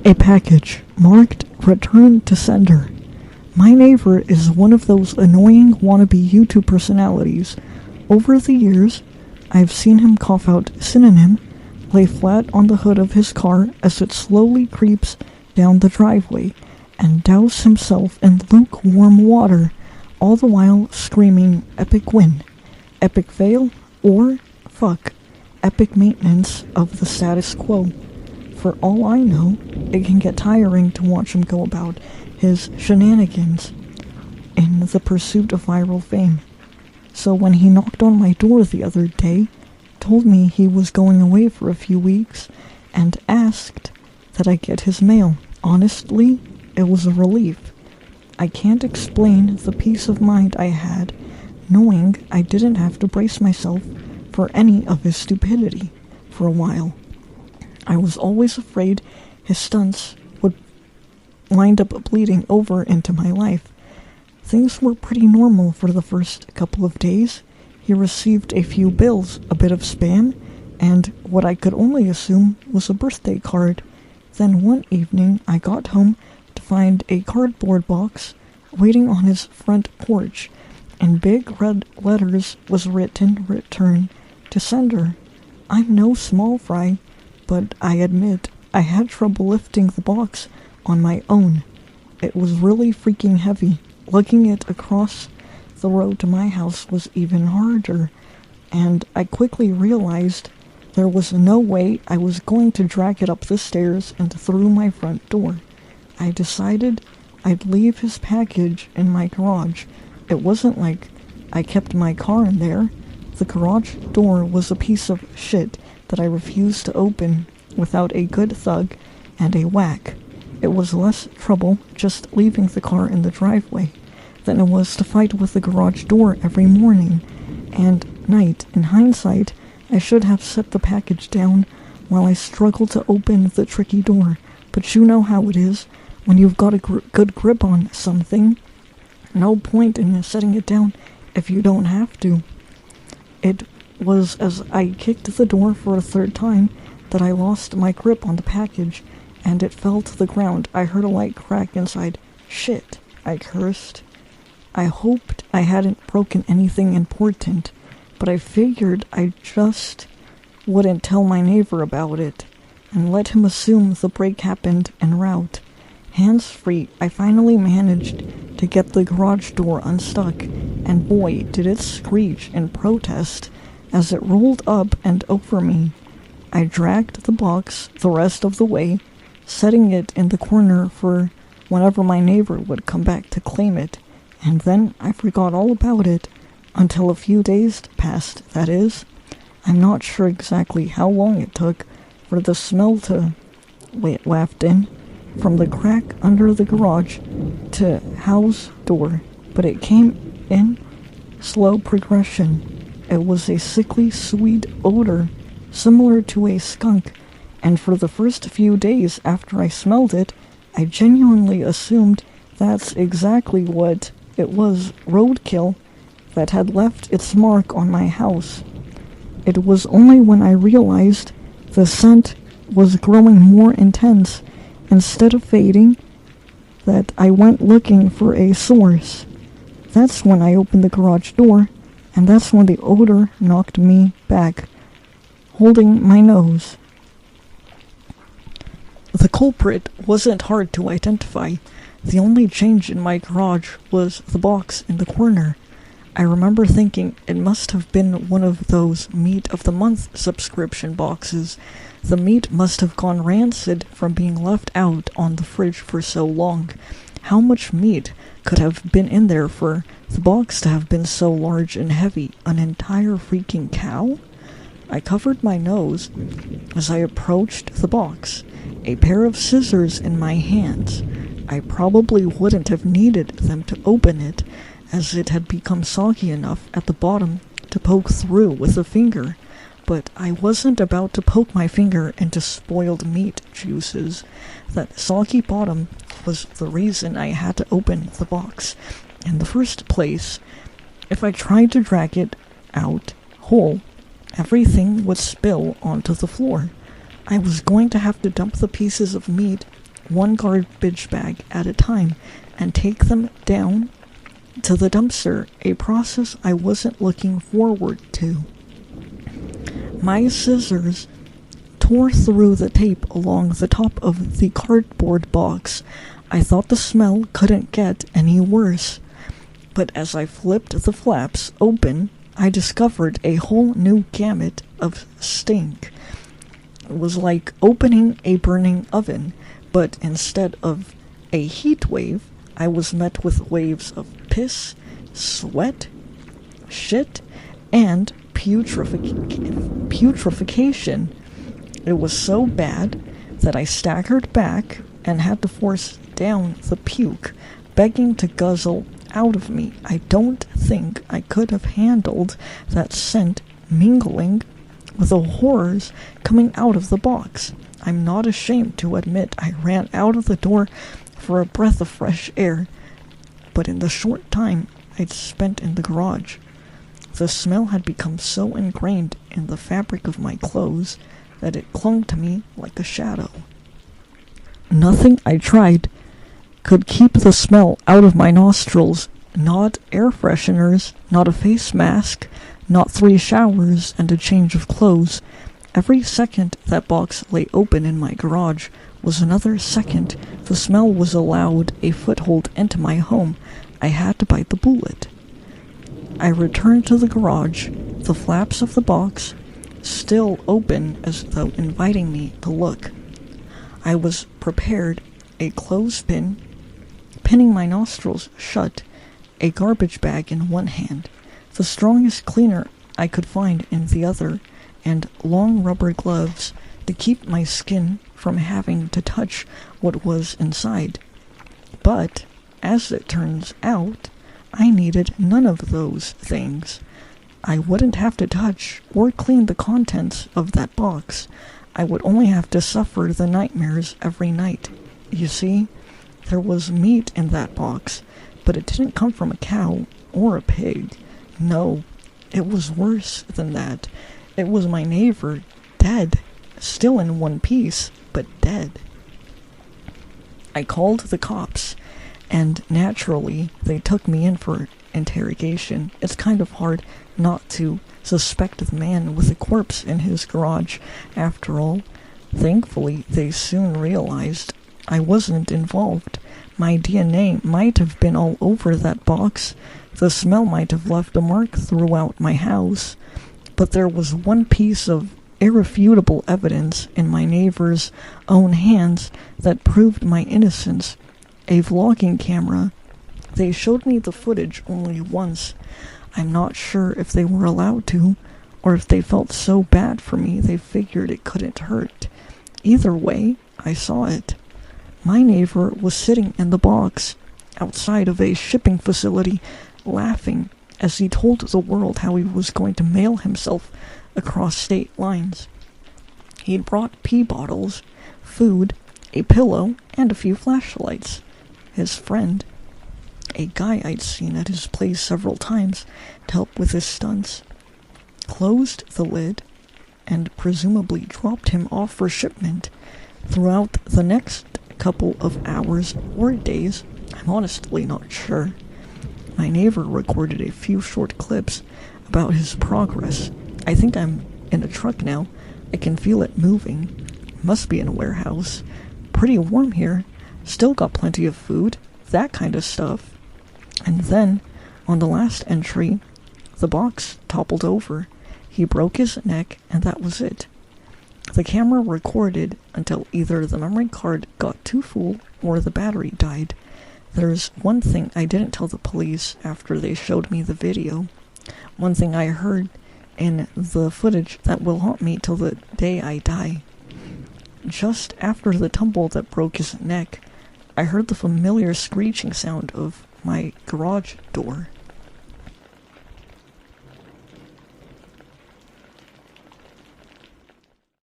A package marked Return to Sender. My neighbor is one of those annoying wannabe YouTube personalities. Over the years, I've seen him cough out synonym, lay flat on the hood of his car as it slowly creeps down the driveway, and douse himself in lukewarm water, all the while screaming epic win, epic fail, or fuck, epic maintenance of the status quo. For all I know, it can get tiring to watch him go about his shenanigans in the pursuit of viral fame. So when he knocked on my door the other day, told me he was going away for a few weeks, and asked that I get his mail, honestly, it was a relief. I can't explain the peace of mind I had, knowing I didn't have to brace myself for any of his stupidity for a while. I was always afraid his stunts would wind up bleeding over into my life. Things were pretty normal for the first couple of days. He received a few bills, a bit of spam, and what I could only assume was a birthday card. Then one evening I got home to find a cardboard box waiting on his front porch. In big red letters was written, Return to Sender. I'm no small fry, but I admit I had trouble lifting the box on my own. It was really freaking heavy. Lugging it across the road to my house was even harder, and I quickly realized there was no way I was going to drag it up the stairs and through my front door. I decided I'd leave his package in my garage. It wasn't like I kept my car in there. The garage door was a piece of shit that I refused to open without a good thug and a whack. It was less trouble just leaving the car in the driveway than it was to fight with the garage door every morning and night. In hindsight, I should have set the package down while I struggled to open the tricky door, but you know how it is when you've got a good grip on something. No point in setting it down if you don't have to. It was as I kicked the door for a third time that I lost my grip on the package, and it fell to the ground. I heard a light crack inside. Shit, I cursed. I hoped I hadn't broken anything important, but I figured I just wouldn't tell my neighbor about it, and let him assume the break happened en route. Hands-free, I finally managed to get the garage door unstuck, and boy, did it screech in protest as it rolled up and over me. I dragged the box the rest of the way, setting it in the corner for whenever my neighbor would come back to claim it, and then I forgot all about it until a few days passed, that is. I'm not sure exactly how long it took for the smell to waft in from the crack under the garage to house door, but it came in slow progression. It was a sickly sweet odor, similar to a skunk, and for the first few days after I smelled it, I genuinely assumed that's exactly what it was, roadkill, that had left its mark on my house. It was only when I realized the scent was growing more intense instead of fading that I went looking for a source. That's when I opened the garage door, and that's when the odor knocked me back, holding my nose. The culprit wasn't hard to identify. The only change in my garage was the box in the corner. I remember thinking it must have been one of those Meat of the Month subscription boxes. The meat must have gone rancid from being left out on the fridge for so long. How much meat could have been in there for the box to have been so large and heavy? An entire freaking cow? I covered my nose as I approached the box, a pair of scissors in my hands. I probably wouldn't have needed them to open it, as it had become soggy enough at the bottom to poke through with a finger, but I wasn't about to poke my finger into spoiled meat juices. That soggy bottom was the reason I had to open the box in the first place. If I tried to drag it out whole, everything would spill onto the floor. I was going to have to dump the pieces of meat one garbage bag at a time and take them down to the dumpster, a process I wasn't looking forward to. My scissors tore through the tape along the top of the cardboard box. I thought the smell couldn't get any worse, but as I flipped the flaps open, I discovered a whole new gamut of stink. It was like opening a burning oven, but instead of a heat wave, I was met with waves of piss, sweat, shit, and putrefaction. It was so bad that I staggered back and had to force down the puke, begging to guzzle out of me. I don't think I could have handled that scent mingling with the horrors coming out of the box. I'm not ashamed to admit I ran out of the door for a breath of fresh air, but in the short time I'd spent in the garage, the smell had become so ingrained in the fabric of my clothes that it clung to me like a shadow. Nothing I tried could keep the smell out of my nostrils. Not air fresheners, not a face mask, not 3 showers and a change of clothes. Every second that box lay open in my garage was another second the smell was allowed a foothold into my home. I had to bite the bullet. I returned to the garage, the flaps of the box still open as though inviting me to look. I was prepared, a clothespin pinning my nostrils shut, a garbage bag in one hand, the strongest cleaner I could find in the other, and long rubber gloves to keep my skin from having to touch what was inside. But, as it turns out, I needed none of those things. I wouldn't have to touch or clean the contents of that box. I would only have to suffer the nightmares every night. You see, there was meat in that box, but it didn't come from a cow or a pig. No, it was worse than that. It was my neighbor, dead, still in one piece, but dead. I called the cops, and naturally, they took me in for interrogation. It's kind of hard not to suspect the man with a corpse in his garage, after all. Thankfully, they soon realized I wasn't involved. My DNA might have been all over that box. The smell might have left a mark throughout my house. But there was one piece of irrefutable evidence in my neighbor's own hands that proved my innocence. A vlogging camera. They showed me the footage only once. I'm not sure if they were allowed to, or if they felt so bad for me they figured it couldn't hurt. Either way, I saw it. My neighbor was sitting in the box, outside of a shipping facility, laughing as he told the world how he was going to mail himself across state lines. He'd brought pee bottles, food, a pillow, and a few flashlights. His friend, a guy I'd seen at his place several times to help with his stunts, closed the lid and presumably dropped him off for shipment. Throughout the next couple of hours or days, I'm honestly not sure, my neighbor recorded a few short clips about his progress. I think I'm in a truck now. I can feel it moving. Must be in a warehouse. Pretty warm here. Still got plenty of food. That kind of stuff. And then, on the last entry, the box toppled over. He broke his neck, and that was it. The camera recorded until either the memory card got too full or the battery died. There's one thing I didn't tell the police after they showed me the video. One thing I heard in the footage that will haunt me till the day I die. Just after the tumble that broke his neck, I heard the familiar screeching sound of my garage door.